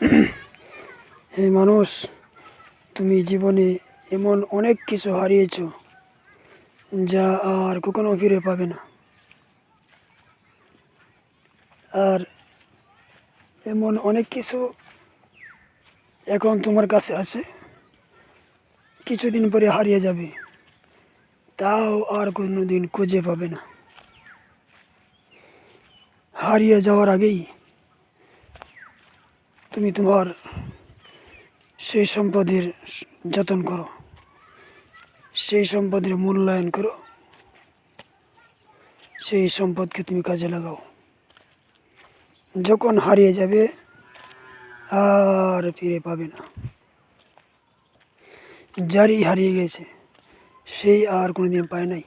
হে মানুষ, তুমি জীবনে এমন অনেক কিছু হারিয়েছ যা আর কখনো ফিরে পাবে না। আর এমন অনেক কিছু এখন তোমার কাছে আছে, কিছুদিন পরে হারিয়ে যাবে, তাও আর কোনো দিন খুঁজে পাবে না। হারিয়ে যাওয়ার আগেই তুমি তোমার সেই সম্পদের যত্ন করো, সেই সম্পদের মূল্যায়ন করো, সেই সম্পদকে তুমি কাজে লাগাও। যখন হারিয়ে যাবে আর ফিরে পাবে না। যারই হারিয়ে গেছে সেই আর কোনোদিন পায় নাই।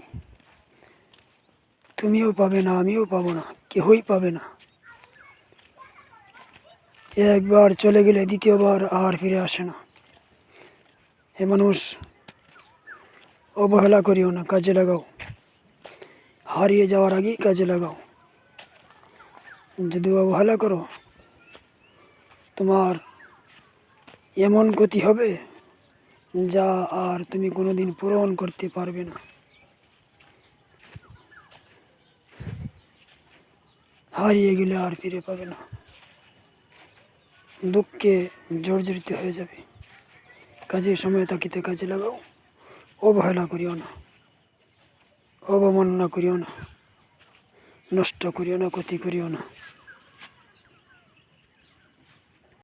তুমিও পাবে না, আমিও পাবো না, কেউই পাবে না। একবার চলে গেলে দ্বিতীয়বার আর ফিরে আসে না। হে মানুষ, অবহেলা করিও না, কাজে লাগাও। হারিয়ে যাওয়ার আগেই কাজে লাগাও। যদি অবহেলা করো, তোমার এমন ক্ষতি হবে যা আর তুমি কোনোদিন পূরণ করতে পারবে না। হারিয়ে গেলে আর ফিরে পাবে না। দুঃখে জর্জরিত হয়ে যাবে। কাজের সময় তাকিতে কাজে লাগাও। অবহেলা করিও না, অবমাননা করিও না, নষ্ট করিও না, ক্ষতি করিও না।